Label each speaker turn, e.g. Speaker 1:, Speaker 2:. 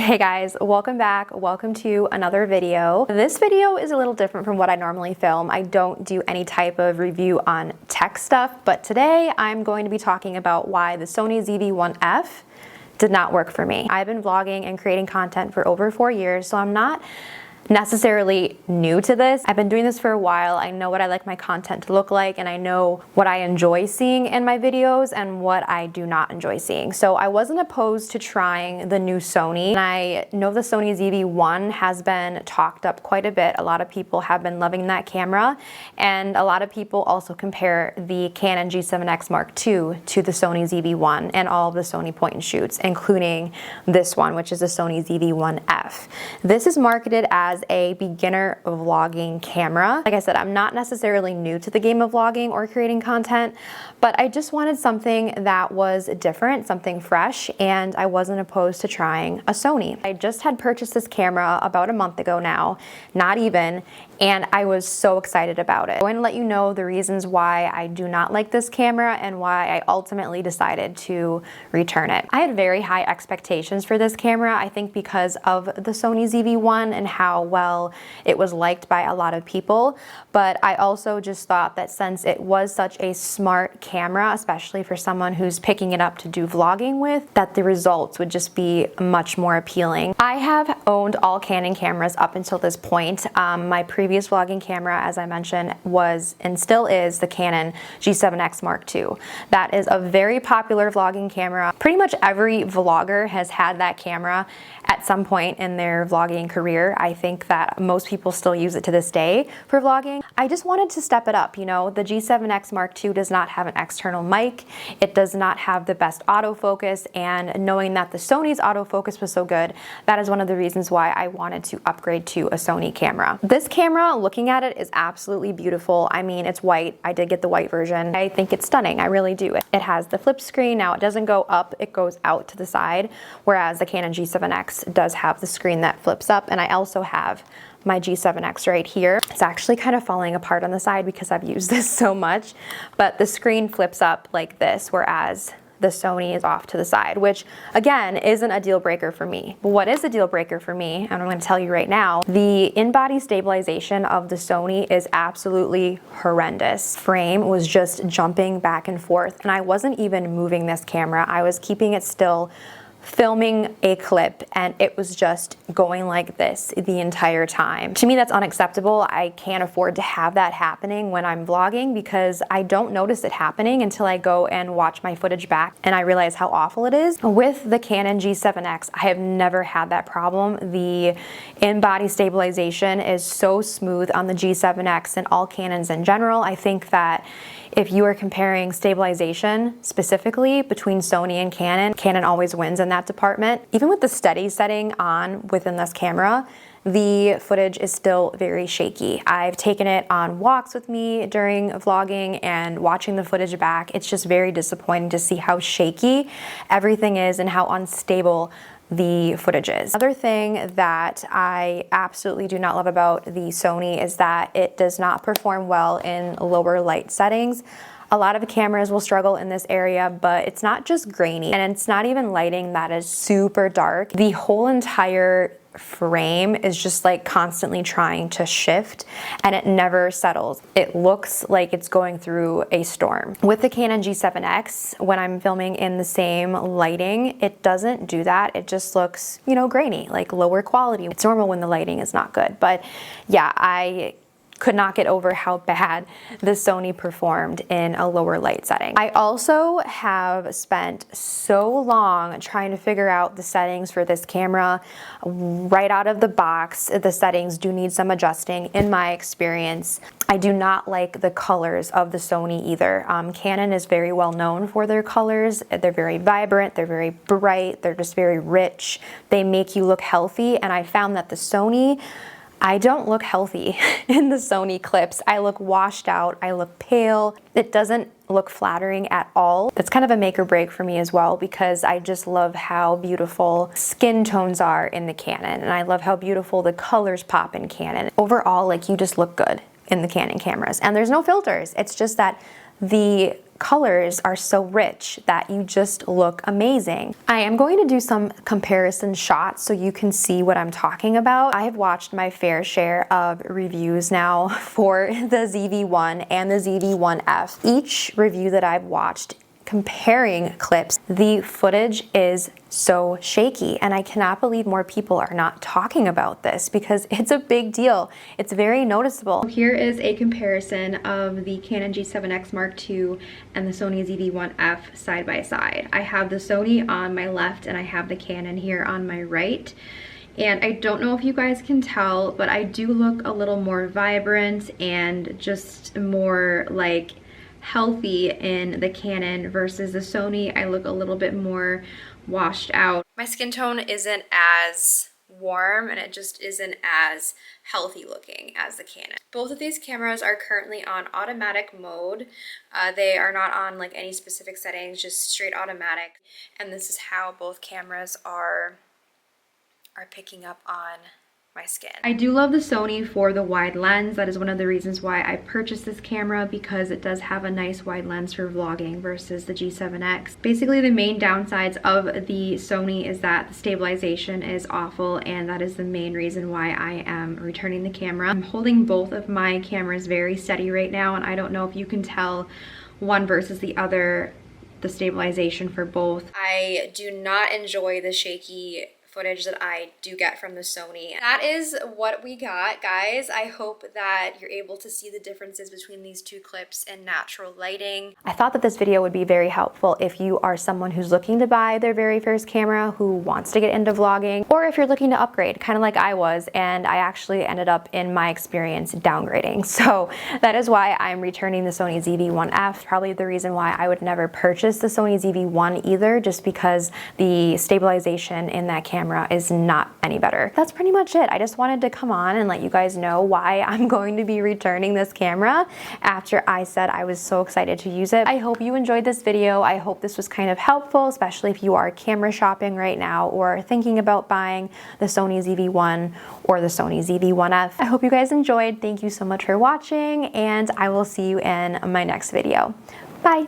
Speaker 1: Hey guys, welcome back. Welcome to another video. This video is a little different from what I normally film. I don't do any type of review on tech stuff, but today I'm going to be talking about why the Sony ZV-1F did not work for me. I've been vlogging and creating content for over 4 years, so I'm not necessarily new to this. I've been doing this for a while. I know what I like my content to look like, and I know what I enjoy seeing in my videos and what I do not enjoy seeing. So I wasn't opposed to trying the new Sony. And I know the Sony ZV-1 has been talked up quite a bit. A lot of people have been loving that camera, and a lot of people also compare the Canon G7X Mark II to the Sony ZV-1 and all of the Sony point and shoots, including this one, which is the Sony ZV-1F. This is marketed as a beginner vlogging camera. Like I said, I'm not necessarily new to the game of vlogging or creating content, but I just wanted something that was different, something fresh, and I wasn't opposed to trying a Sony. I just had purchased this camera about a month ago now, not even, and I was so excited about it. I'm going to let you know the reasons why I do not like this camera and why I ultimately decided to return it. I had very high expectations for this camera, I think because of the Sony ZV-1 and how well it was liked by a lot of people, but I also just thought that since it was such a smart camera, especially for someone who's picking it up to do vlogging with, that the results would just be much more appealing. I have owned all Canon cameras up until this point. My previous vlogging camera, as I mentioned, was and still is the Canon G7X Mark II. That is a very popular vlogging camera. Pretty much every vlogger has had that camera at some point in their vlogging career. I think that most people still use it to this day for vlogging. I just wanted to step it up, you know. The G7X Mark II does not have an external mic. It does not have the best autofocus, and knowing that the Sony's autofocus was so good, that is one of the reasons why I wanted to upgrade to a Sony camera. This camera, looking at it, is absolutely beautiful. I mean, it's white. I did get the white version. I think it's stunning. I really do. It has the flip screen. Now, it doesn't go up, it goes out to the side, whereas the Canon G7X does have the screen that flips up, and I also have my G7X right here. It's actually kind of falling apart on the side because I've used this so much, but the screen flips up like this, whereas the Sony is off to the side, which again isn't a deal breaker for me. But what is a deal breaker for me, and I'm going to tell you right now, the in-body stabilization of the Sony is absolutely horrendous. Frame was just jumping back and forth, and I wasn't even moving this camera. I was keeping it still, filming a clip, and it was just going like this the entire time. To me, that's unacceptable. I can't afford to have that happening when I'm vlogging because I don't notice it happening until I go and watch my footage back and I realize how awful it is. With the Canon G7X, I have never had that problem. The in-body stabilization is so smooth on the G7X and all Canons in general. I think that if you are comparing stabilization specifically between Sony and Canon, Canon always wins in that department. Even with the steady setting on within this camera, the footage is still very shaky. I've taken it on walks with me during vlogging and watching the footage back. It's just very disappointing to see how shaky everything is and how unstable the footage is. Another thing that I absolutely do not love about the Sony is that it does not perform well in lower light settings. A lot of cameras will struggle in this area, but it's not just grainy, and it's not even lighting that is super dark. The whole entire frame is just like constantly trying to shift, and it never settles. It looks like it's going through a storm. With the Canon G7X, when I'm filming in the same lighting, it doesn't do that. It just looks, you know, grainy, like lower quality. It's normal when the lighting is not good, but yeah, I could not get over how bad the Sony performed in a lower light setting. I also have spent so long trying to figure out the settings for this camera. Right out of the box, the settings do need some adjusting in my experience. I do not like the colors of the Sony either. Canon is very well known for their colors. They're very vibrant, they're very bright, they're just very rich. They make you look healthy, and I found that the Sony, I don't look healthy in the Sony clips. I look washed out, I look pale. It doesn't look flattering at all. That's kind of a make or break for me as well, because I just love how beautiful skin tones are in the Canon, and I love how beautiful the colors pop in Canon. Overall, like, you just look good in the Canon cameras, and there's no filters. It's just that the colors are so rich that you just look amazing. I am going to do some comparison shots so you can see what I'm talking about. I have watched my fair share of reviews now for the ZV-1 and the ZV-1F. Each review that I've watched comparing clips, the footage is so shaky, and I cannot believe more people are not talking about this because it's a big deal. It's very noticeable. Here is a comparison of the Canon G7X Mark II and the Sony ZV-1F side by side. I have the Sony on my left and I have the Canon here on my right. And I don't know if you guys can tell, but I do look a little more vibrant and just more like healthy in the Canon versus the Sony. I look a little bit more washed out. My skin tone isn't as warm and it just isn't as healthy looking as the Canon. Both of these cameras are currently on automatic mode. They are not on like any specific settings, just straight automatic. And this is how both cameras are picking up on my skin. I do love the Sony for the wide lens. That is one of the reasons why I purchased this camera, because it does have a nice wide lens for vlogging versus the G7X. Basically, the main downsides of the Sony is that the stabilization is awful, and that is the main reason why I am returning the camera. I'm holding both of my cameras very steady right now, and I don't know if you can tell one versus the other, the stabilization for both. I do not enjoy the shaky footage that I do get from the Sony. That is what we got, guys. I hope that you're able to see the differences between these two clips in natural lighting. I thought that this video would be very helpful if you are someone who's looking to buy their very first camera, who wants to get into vlogging, or if you're looking to upgrade, kind of like I was, and I actually ended up, in my experience, downgrading. So that is why I'm returning the Sony ZV-1F. Probably the reason why I would never purchase the Sony ZV-1 either, just because the stabilization in that camera is not any better. That's pretty much it. I just wanted to come on and let you guys know why I'm going to be returning this camera after I said I was so excited to use it. I hope you enjoyed this video. I hope this was kind of helpful, especially if you are camera shopping right now or thinking about buying the Sony ZV-1 or the Sony ZV-1F. I hope you guys enjoyed. Thank you so much for watching, and I will see you in my next video. Bye.